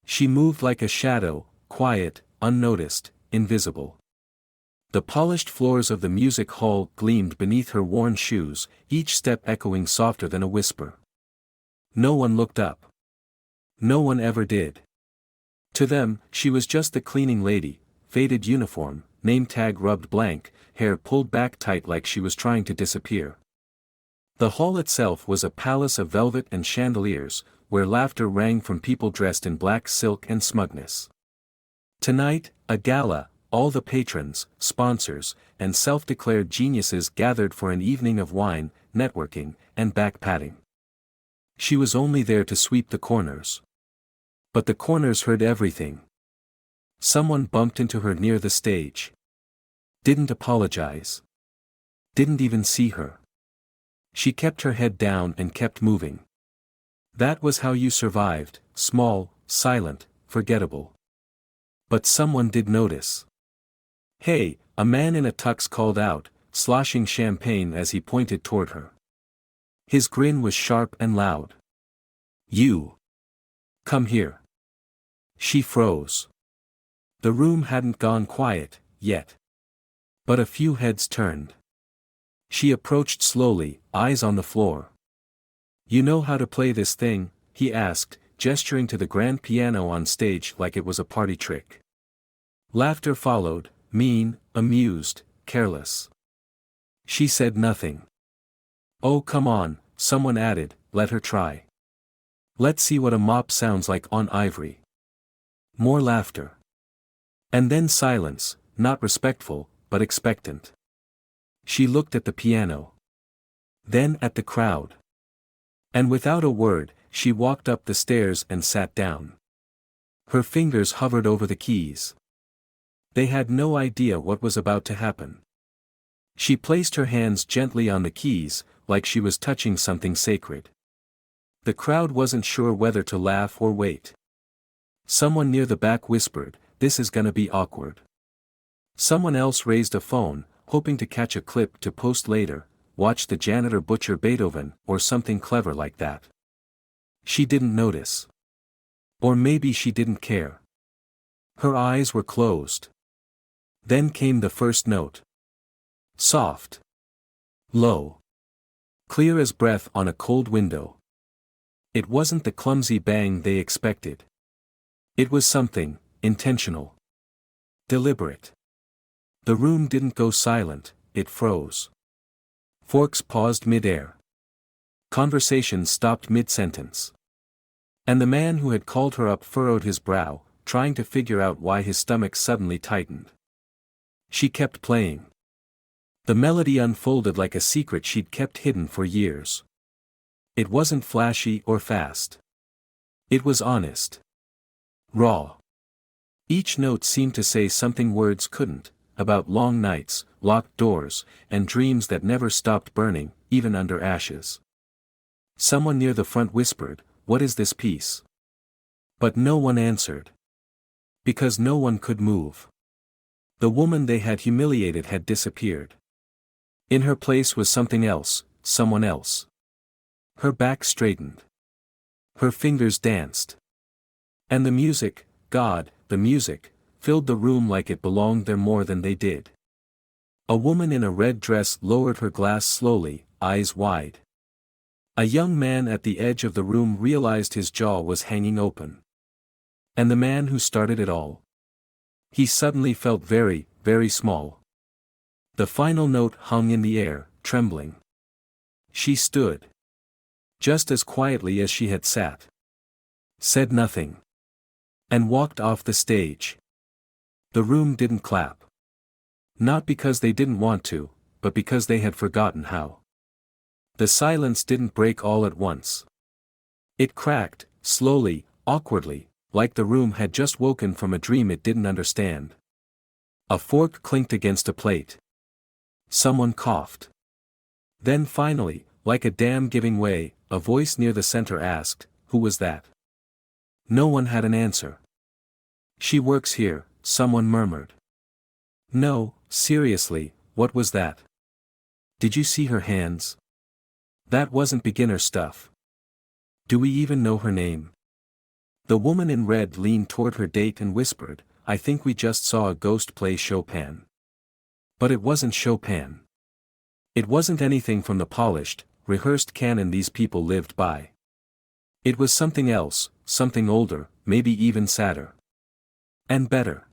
She moved like a shadow, quiet, unnoticed, invisible. The polished floors of the music hall gleamed beneath her worn shoes, each step echoing softer than a whisper. No one looked up. No one ever did. To them, she was just the cleaning lady, faded uniform, name tag rubbed blank, hair pulled back tight like she was trying to disappear. The hall itself was a palace of velvet and chandeliers, where laughter rang from people dressed in black silk and smugness. Tonight, a gala, all the patrons, sponsors, and self-declared geniuses gathered for an evening of wine, networking, and back-patting. She was only there to sweep the corners. But the corners heard everything. Someone bumped into her near the stage. Didn't apologize. Didn't even see her. She kept her head down and kept moving. That was how you survived, small, silent, forgettable. But someone did notice. "Hey," a man in a tux called out, sloshing champagne as he pointed toward her. His grin was sharp and loud. "You. Come here." She froze. The room hadn't gone quiet, yet. But a few heads turned. She approached slowly, eyes on the floor. "You know how to play this thing?" he asked, gesturing to the grand piano on stage like it was a party trick. Laughter followed, mean, amused, careless. She said nothing. "Oh come on," someone added, "let her try. Let's see what a mop sounds like on ivory." More laughter. And then silence, not respectful, but expectant. She looked at the piano. Then at the crowd. And without a word, she walked up the stairs and sat down. Her fingers hovered over the keys. They had no idea what was about to happen. She placed her hands gently on the keys, like she was touching something sacred. The crowd wasn't sure whether to laugh or wait. Someone near the back whispered, "This is gonna be awkward." Someone else raised a phone, hoping to catch a clip to post later, "Watch the janitor butcher Beethoven," or something clever like that. She didn't notice. Or maybe she didn't care. Her eyes were closed. Then came the first note. Soft. Low. Clear as breath on a cold window. It wasn't the clumsy bang they expected. It was something, intentional. Deliberate. The room didn't go silent, it froze. Forks paused mid-air. Conversation stopped mid-sentence. And the man who had called her up furrowed his brow, trying to figure out why his stomach suddenly tightened. She kept playing. The melody unfolded like a secret she'd kept hidden for years. It wasn't flashy or fast. It was honest. Raw. Each note seemed to say something words couldn't, about long nights, locked doors, and dreams that never stopped burning, even under ashes. Someone near the front whispered, "What is this piece?" But no one answered. Because no one could move. The woman they had humiliated had disappeared. In her place was something else, someone else. Her back straightened. Her fingers danced. And the music, God, the music, filled the room like it belonged there more than they did. A woman in a red dress lowered her glass slowly, eyes wide. A young man at the edge of the room realized his jaw was hanging open. And the man who started it all? He suddenly felt very, very small. The final note hung in the air, trembling. She stood. Just as quietly as she had sat. Said nothing. And walked off the stage. The room didn't clap. Not because they didn't want to, but because they had forgotten how. The silence didn't break all at once. It cracked, slowly, awkwardly, like the room had just woken from a dream it didn't understand. A fork clinked against a plate. Someone coughed. Then finally, like a dam giving way, a voice near the center asked, "Who was that?" No one had an answer. "She works here," someone murmured. "No, seriously, what was that? Did you see her hands? That wasn't beginner stuff. Do we even know her name?" The woman in red leaned toward her date and whispered, "I think we just saw a ghost play Chopin." But it wasn't Chopin. It wasn't anything from the polished, rehearsed canon these people lived by. It was something else, something older, maybe even sadder. And better.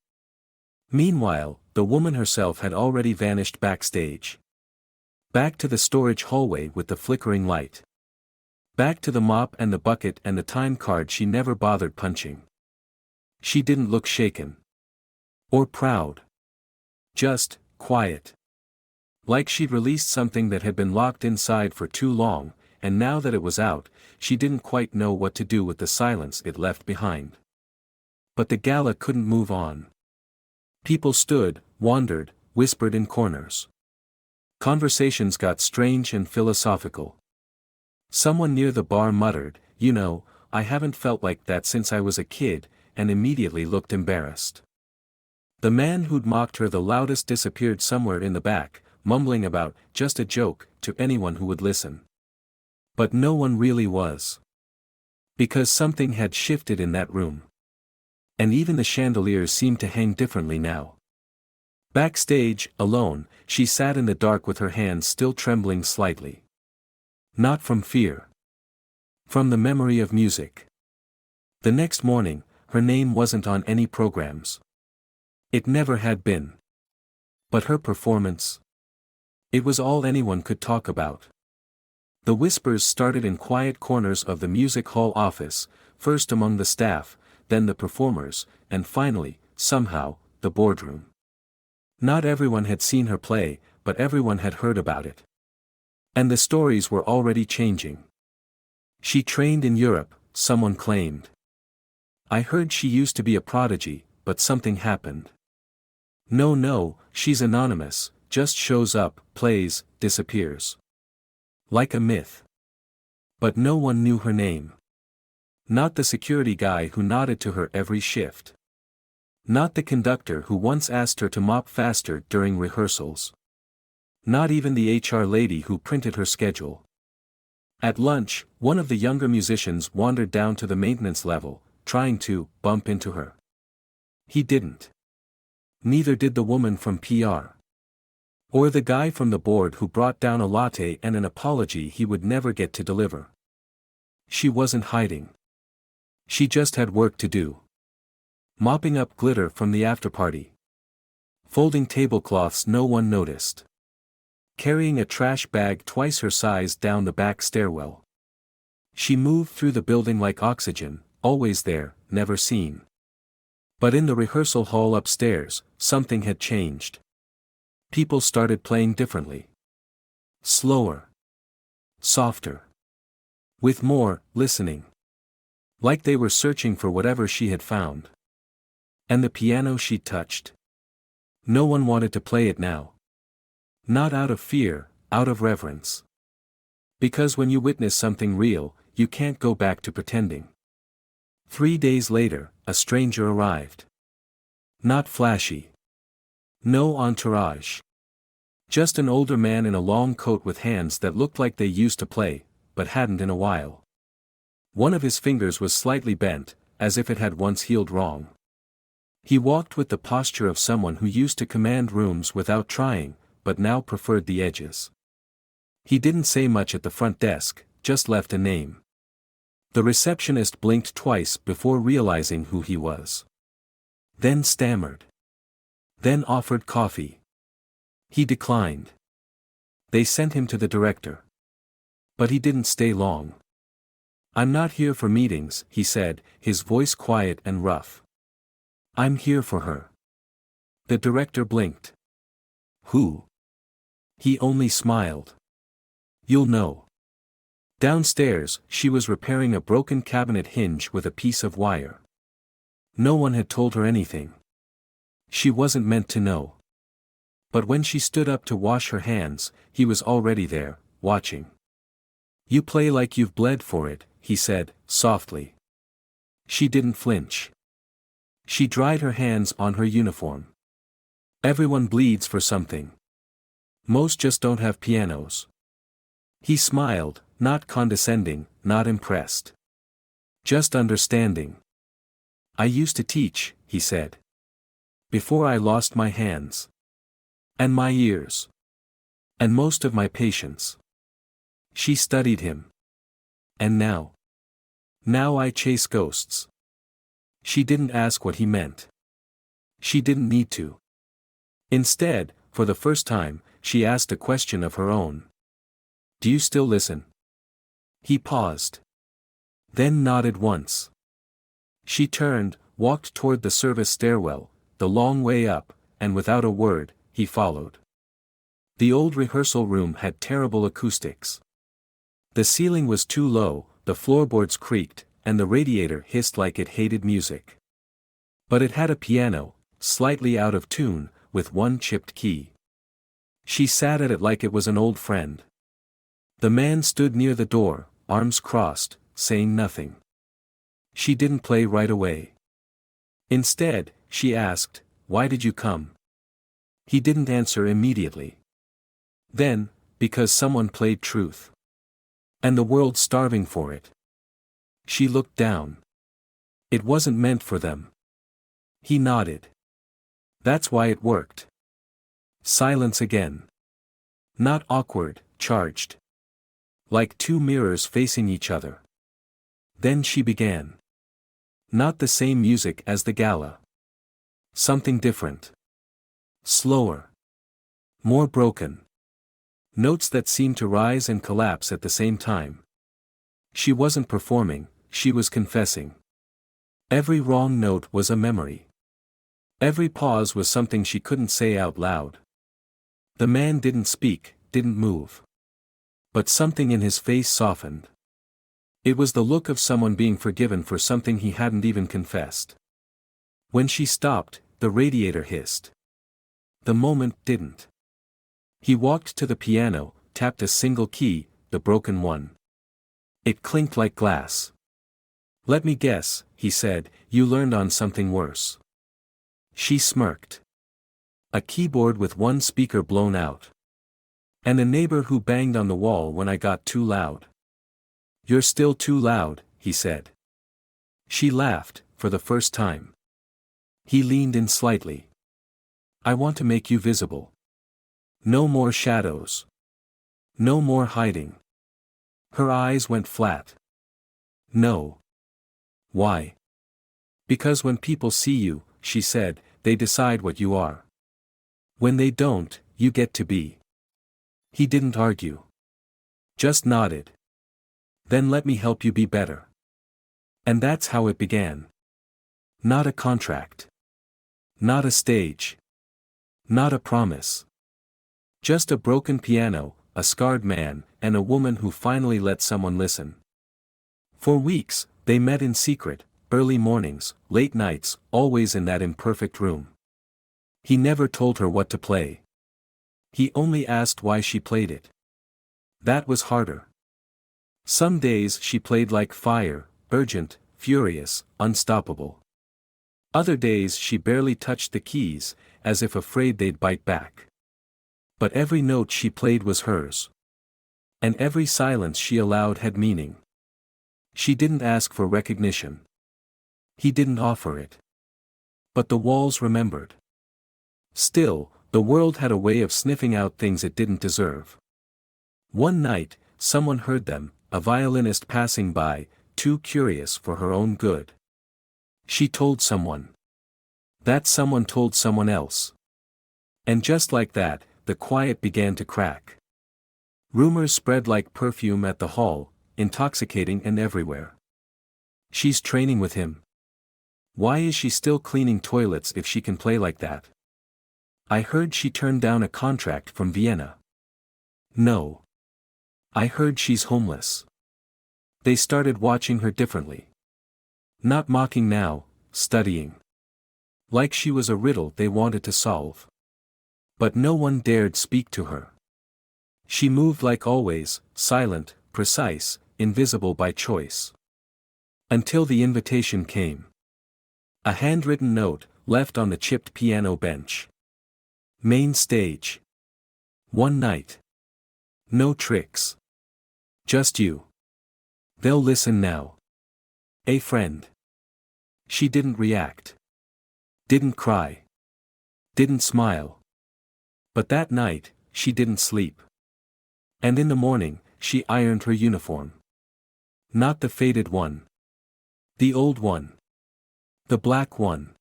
Meanwhile, the woman herself had already vanished backstage. Back to the storage hallway with the flickering light. Back to the mop and the bucket and the time card she never bothered punching. She didn't look shaken. Or proud. Just, quiet. Like she'd released something that had been locked inside for too long, and now that it was out, she didn't quite know what to do with the silence it left behind. But the gala couldn't move on. People stood, wandered, whispered in corners. Conversations got strange and philosophical. Someone near the bar muttered, "You know, I haven't felt like that since I was a kid," and immediately looked embarrassed. The man who'd mocked her the loudest disappeared somewhere in the back, mumbling about, "Just a joke," to anyone who would listen. But no one really was. Because something had shifted in that room. And even the chandeliers seemed to hang differently now. Backstage, alone, she sat in the dark with her hands still trembling slightly. Not from fear. From the memory of music. The next morning, her name wasn't on any programs. It never had been. But her performance? It was all anyone could talk about. The whispers started in quiet corners of the music hall office, first among the staff, then the performers, and finally, somehow, the boardroom. Not everyone had seen her play, but everyone had heard about it. And the stories were already changing. She trained in Europe, someone claimed. I heard she used to be a prodigy, but something happened. No, she's anonymous, just shows up, plays, disappears. Like a myth. But no one knew her name. Not the security guy who nodded to her every shift. Not the conductor who once asked her to mop faster during rehearsals. Not even the HR lady who printed her schedule. At lunch, one of the younger musicians wandered down to the maintenance level, trying to bump into her. He didn't. Neither did the woman from PR. Or the guy from the board who brought down a latte and an apology he would never get to deliver. She wasn't hiding. She just had work to do. Mopping up glitter from the after-party. Folding tablecloths no one noticed. Carrying a trash bag twice her size down the back stairwell. She moved through the building like oxygen, always there, never seen. But in the rehearsal hall upstairs, something had changed. People started playing differently. Slower. Softer. With more listening. Like they were searching for whatever she had found. And the piano she touched. No one wanted to play it now. Not out of fear, out of reverence. Because when you witness something real, you can't go back to pretending. 3 days later, a stranger arrived. Not flashy. No entourage. Just an older man in a long coat with hands that looked like they used to play, but hadn't in a while. One of his fingers was slightly bent, as if it had once healed wrong. He walked with the posture of someone who used to command rooms without trying, but now preferred the edges. He didn't say much at the front desk, just left a name. The receptionist blinked twice before realizing who he was. Then stammered. Then offered coffee. He declined. They sent him to the director. But he didn't stay long. "I'm not here for meetings," he said, his voice quiet and rough. "I'm here for her." The director blinked. "Who?" He only smiled. "You'll know." Downstairs, she was repairing a broken cabinet hinge with a piece of wire. No one had told her anything. She wasn't meant to know. But when she stood up to wash her hands, he was already there, watching. "You play like you've bled for it," he said, softly. She didn't flinch. She dried her hands on her uniform. "Everyone bleeds for something. Most just don't have pianos." He smiled, not condescending, not impressed. Just understanding. I used to teach, he said. Before I lost my hands. And my ears. And most of my patience. She studied him. And now? Now I chase ghosts. She didn't ask what he meant. She didn't need to. Instead, for the first time, she asked a question of her own. Do you still listen? He paused. Then nodded once. She turned, walked toward the service stairwell, the long way up, and without a word, he followed. The old rehearsal room had terrible acoustics. The ceiling was too low, the floorboards creaked, and the radiator hissed like it hated music. But it had a piano, slightly out of tune, with one chipped key. She sat at it like it was an old friend. The man stood near the door, arms crossed, saying nothing. She didn't play right away. Instead, she asked, "Why did you come?" He didn't answer immediately. Then, because someone played truth. And the world's starving for it. She looked down. It wasn't meant for them. He nodded. That's why it worked. Silence again. Not awkward, charged. Like two mirrors facing each other. Then she began. Not the same music as the gala. Something different. Slower. More broken. Notes that seemed to rise and collapse at the same time. She wasn't performing, she was confessing. Every wrong note was a memory. Every pause was something she couldn't say out loud. The man didn't speak, didn't move. But something in his face softened. It was the look of someone being forgiven for something he hadn't even confessed. When she stopped, the radiator hissed. The moment didn't. He walked to the piano, tapped a single key, the broken one. It clinked like glass. Let me guess, he said, you learned on something worse. She smirked. A keyboard with one speaker blown out. And a neighbor who banged on the wall when I got too loud. You're still too loud, he said. She laughed, for the first time. He leaned in slightly. I want to make you visible. No more shadows. No more hiding. Her eyes went flat. No. Why? Because when people see you, she said, they decide what you are. When they don't, you get to be. He didn't argue. Just nodded. Then let me help you be better. And that's how it began. Not a contract. Not a stage. Not a promise. Just a broken piano, a scarred man, and a woman who finally let someone listen. For weeks, they met in secret, early mornings, late nights, always in that imperfect room. He never told her what to play. He only asked why she played it. That was harder. Some days she played like fire, urgent, furious, unstoppable. Other days she barely touched the keys, as if afraid they'd bite back. But every note she played was hers. And every silence she allowed had meaning. She didn't ask for recognition. He didn't offer it. But the walls remembered. Still, the world had a way of sniffing out things it didn't deserve. One night, someone heard them, a violinist passing by, too curious for her own good. She told someone. That someone told someone else. And just like that, the quiet began to crack. Rumors spread like perfume at the hall, intoxicating and everywhere. She's training with him. Why is she still cleaning toilets if she can play like that? I heard she turned down a contract from Vienna. No. I heard she's homeless. They started watching her differently. Not mocking now, studying. Like she was a riddle they wanted to solve. But no one dared speak to her. She moved like always, silent, precise, invisible by choice. Until the invitation came. A handwritten note, left on the chipped piano bench. Main stage. One night. No tricks. Just you. They'll listen now. A friend. She didn't react. Didn't cry. Didn't smile. But that night, she didn't sleep. And in the morning, she ironed her uniform. Not the faded one. The old one. The black one.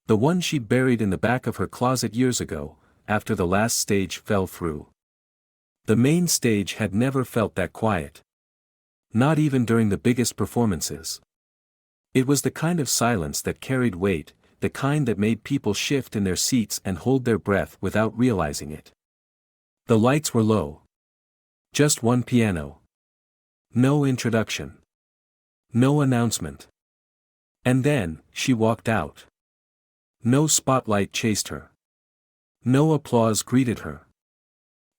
The one she buried in the back of her closet years ago, after the last stage fell through. The main stage had never felt that quiet. Not even during the biggest performances. It was the kind of silence that carried weight, the kind that made people shift in their seats and hold their breath without realizing it. The lights were low. Just one piano. No introduction. No announcement. And then, she walked out. No spotlight chased her. No applause greeted her.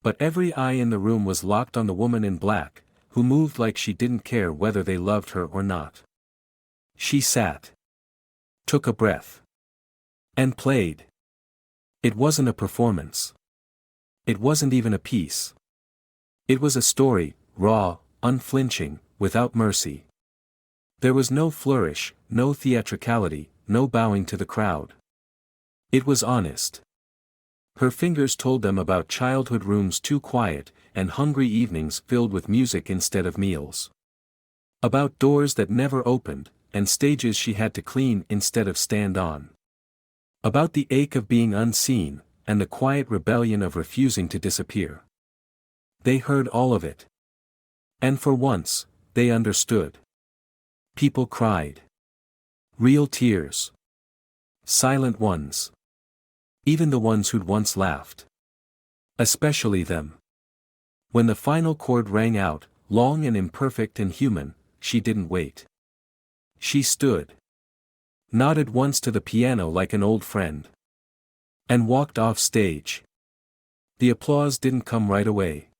But every eye in the room was locked on the woman in black, who moved like she didn't care whether they loved her or not. She sat. Took a breath. And played. It wasn't a performance. It wasn't even a piece. It was a story, raw, unflinching, without mercy. There was no flourish, no theatricality, no bowing to the crowd. It was honest. Her fingers told them about childhood rooms too quiet, and hungry evenings filled with music instead of meals. About doors that never opened, and stages she had to clean instead of stand on. About the ache of being unseen, and the quiet rebellion of refusing to disappear. They heard all of it. And for once, they understood. People cried. Real tears. Silent ones. Even the ones who'd once laughed. Especially them. When the final chord rang out, long and imperfect and human, she didn't wait. She stood. Nodded once to the piano like an old friend. And walked off stage. The applause didn't come right away.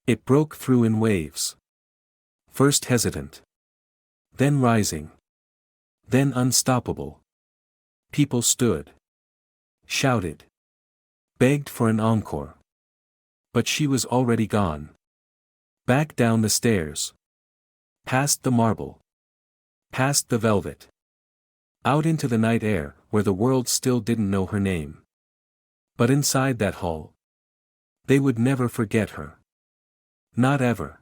It broke through in waves. First hesitant. Then rising. Then unstoppable. People stood. Shouted. Begged for an encore. But she was already gone. Back down the stairs. Past the marble. Past the velvet. Out into the night air, where the world still didn't know her name. But inside that hall, they would never forget her. Not ever.